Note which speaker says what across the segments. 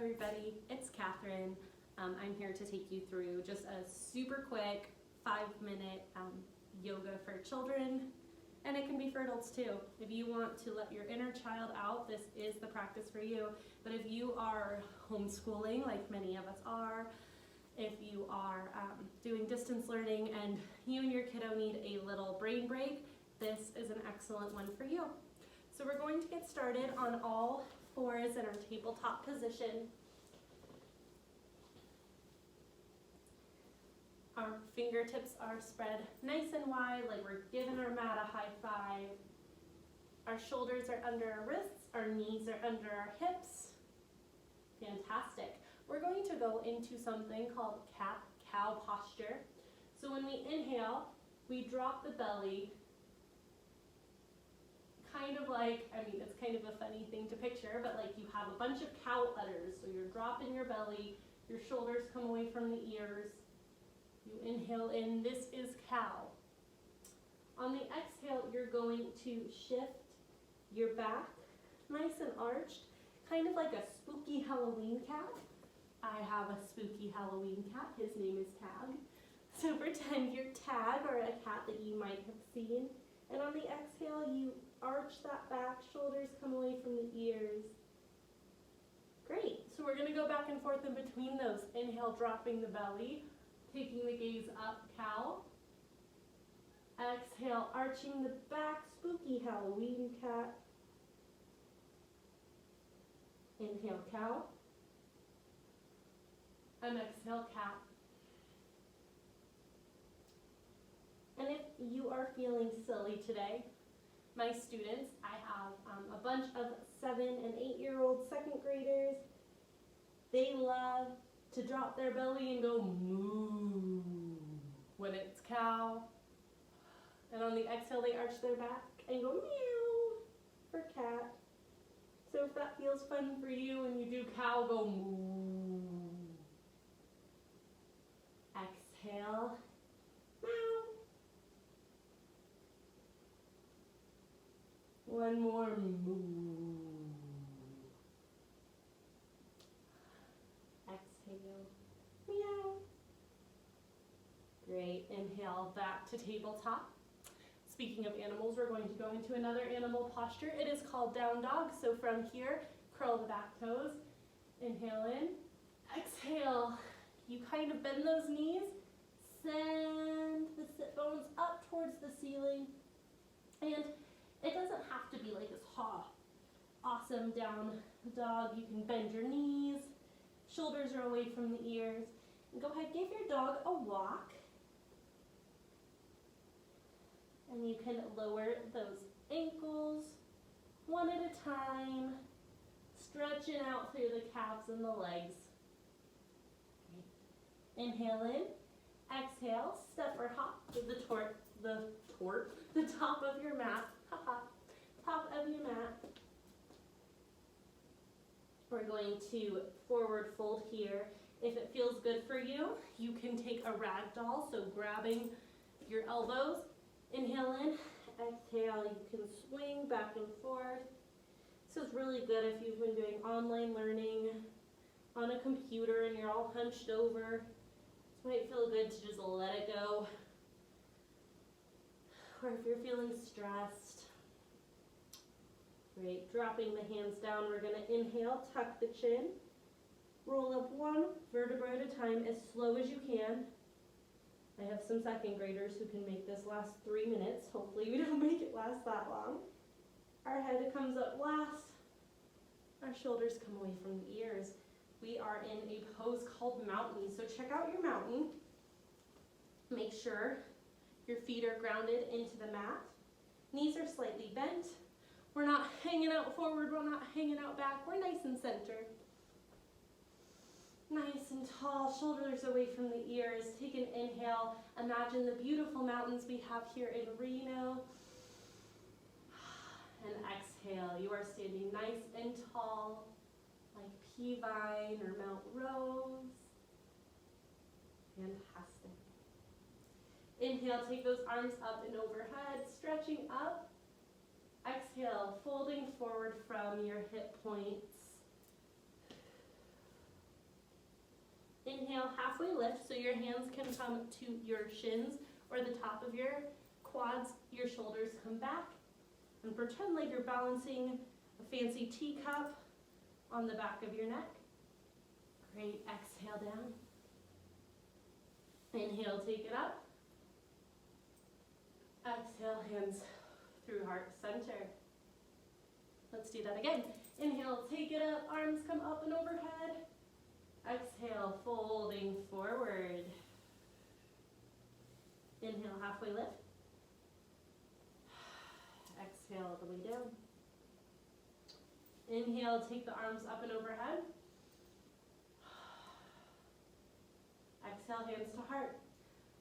Speaker 1: everybody, it's Catherine. I'm here to take you through just a super quick 5-minute yoga for children, and it can be for adults too. If you want to let your inner child out, this is the practice for you. But if you are homeschooling, like many of us are, if you are doing distance learning and you and your kiddo need a little brain break, this is an excellent one for you. So we're going to get started on all fours in our tabletop position. Our fingertips are spread nice and wide, like we're giving our mat a high five. Our shoulders are under our wrists, our knees are under our hips. Fantastic. We're going to go into something called cat-cow posture. So when we inhale, we drop the belly, kind of like, it's kind of a funny thing to picture, but like you have a bunch of cow udders. So you're dropping your belly, your shoulders come away from the ears. You inhale in, this is cow. On the exhale, you're going to shift your back, nice and arched, kind of like a spooky Halloween cat. I have a spooky Halloween cat, his name is Tag. So pretend you're Tag or a cat that you might have seen. And on the exhale, you arch that back, shoulders come away from the ears. Great, so we're gonna go back and forth in between those. Inhale, dropping the belly, taking the gaze up, cow. Exhale, arching the back, spooky Halloween cat. Inhale, cow. And exhale, cat. And if you are feeling silly today, my students, I have a bunch of 7- and 8-year-old second graders. They love to drop their belly and go moo when it's cow. And on the exhale, they arch their back and go meow for cat. So if that feels fun for you when you do cow, go moo. Exhale, meow. One more moo. Exhale, meow. Great, inhale back to tabletop. Speaking of animals, we're going to go into another animal posture. It is called down dog. So from here, curl the back toes. Inhale in, exhale. You kind of bend those knees, send the sit bones up towards the ceiling, and it doesn't have to be like this awesome down dog. You can bend your knees, shoulders are away from the ears, and go ahead, give your dog a walk, and you can lower those ankles one at a time, stretching out through the calves and the legs. Inhale in, exhale, step or hop to the top of your mat, top of your mat. We're going to forward fold here. If it feels good for you, you can take a rag doll, so grabbing your elbows. Inhale in, exhale, you can swing back and forth. This is really good if you've been doing online learning on a computer and you're all hunched over. Might feel good to just let it go. Or if you're feeling stressed. Great, dropping the hands down, we're gonna inhale, tuck the chin, roll up one vertebra at a time as slow as you can. I have some second graders who can make this last 3 minutes. Hopefully we don't make it last that long. Our head comes up last. Our shoulders come away from the ears. We are in a pose called mountain. So check out your mountain. Make sure your feet are grounded into the mat. Knees are slightly bent. We're not hanging out forward, we're not hanging out back. We're nice and centered. Nice and tall, shoulders away from the ears. Take an inhale. Imagine the beautiful mountains we have here in Reno. And exhale. You are standing nice and tall, like Peavine or Mount Rose. Fantastic. Inhale, take those arms up and overhead, stretching up. Exhale, folding forward from your hip points. inhale, halfway lift, so your hands can come to your shins or the top of your quads, your shoulders come back, and pretend like you're balancing a fancy teacup on the back of your neck. Great, exhale down. Inhale, take it up. Exhale, hands through heart center. Let's do that again. Inhale, take it up, arms come up and overhead. Exhale, folding forward. Inhale, halfway lift. Exhale, all the way down. Inhale, take the arms up and overhead. Exhale, hands to heart.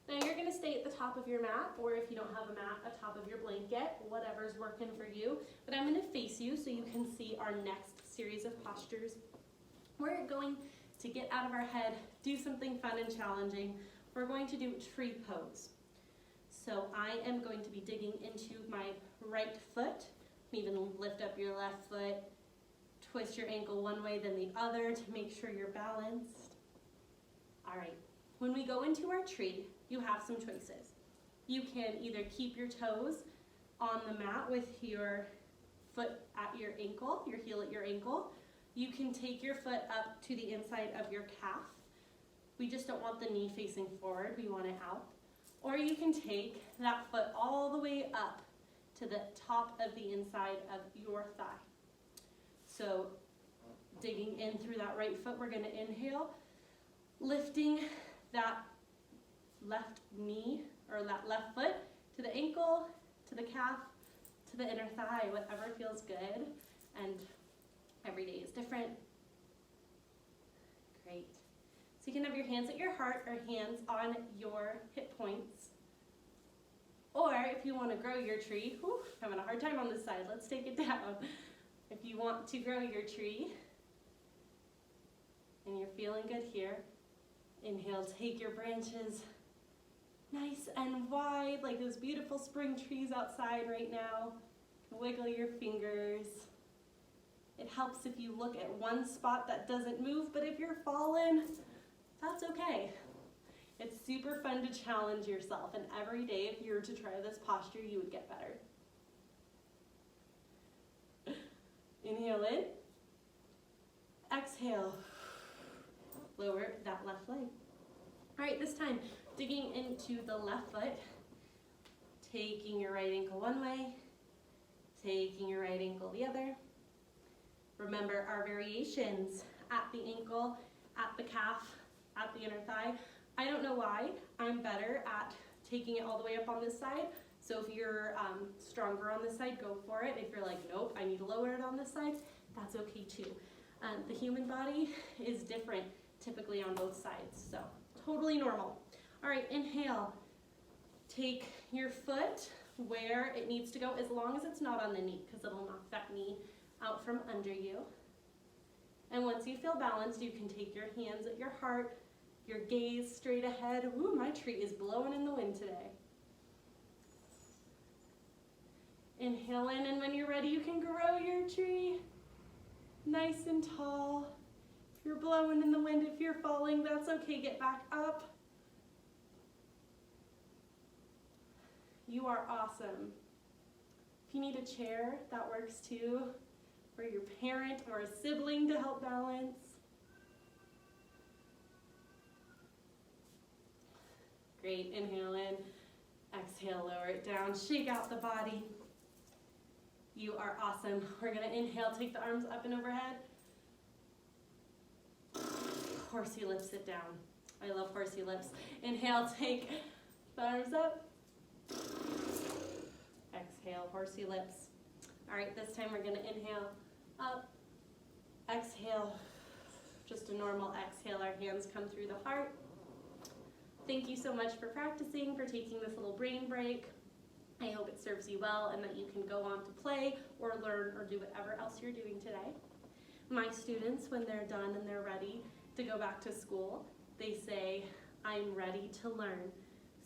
Speaker 1: Now you're going to stay at the top of your mat, or if you don't have a mat, atop of your blanket, whatever's working for you. But I'm going to face you so you can see our next series of postures. We're going to get out of our head, do something fun and challenging. We're going to do tree pose. So I am going to be digging into my right foot. Even lift up your left foot, twist your ankle one way then the other to make sure you're balanced. All right, when we go into our tree, you have some choices. You can either keep your toes on the mat with your foot at your ankle, your heel at your ankle. You can take your foot up to the inside of your calf. We just don't want the knee facing forward, we want it out. Or you can take that foot all the way up to the top of the inside of your thigh. So digging in through that right foot, we're going to inhale, lifting that left knee or that left foot to the ankle, to the calf, to the inner thigh, whatever feels good. And every day is different. Great. So you can have your hands at your heart or hands on your hip points. Or if you want to grow your tree, having a hard time on this side, let's take it down. If you want to grow your tree and you're feeling good here, inhale, take your branches nice and wide, like those beautiful spring trees outside right now. Wiggle your fingers. It helps if you look at one spot that doesn't move, but if you're falling, that's okay. It's super fun to challenge yourself, and every day if you were to try this posture, you would get better. Inhale in. Exhale. Lower that left leg. All right, this time, digging into the left foot, taking your right ankle one way, taking your right ankle the other. Remember our variations at the ankle, at the calf, at the inner thigh. I don't know why. I'm better at taking it all the way up on this side. So if you're stronger on this side, go for it. If you're like, nope, I need to lower it on this side, that's okay too. The human body is different typically on both sides, so totally normal. All right, inhale. Take your foot where it needs to go, as long as it's not on the knee, because it'll knock that knee out from under you. And once you feel balanced, you can take your hands at your heart, your gaze straight ahead. Ooh, my tree is blowing in the wind today. Inhale in, and when you're ready, you can grow your tree nice and tall. If you're blowing in the wind, if you're falling, that's okay. Get back up. You are awesome. If you need a chair, that works too, or your parent or a sibling to help balance. Great, inhale in, exhale, lower it down, shake out the body. You are awesome. We're gonna inhale, take the arms up and overhead. Horsey lips it down. I love horsey lips. Inhale, take the arms up. Exhale, horsey lips. All right, this time we're gonna inhale, up, exhale, just a normal exhale. Our hands come through the heart. Thank you so much for practicing, for taking this little brain break. I hope it serves you well and that you can go on to play or learn or do whatever else you're doing today. My students, when they're done and they're ready to go back to school, they say, I'm ready to learn.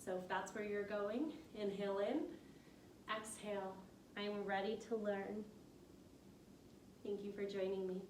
Speaker 1: So if that's where you're going, inhale in, exhale, I'm ready to learn. Thank you for joining me.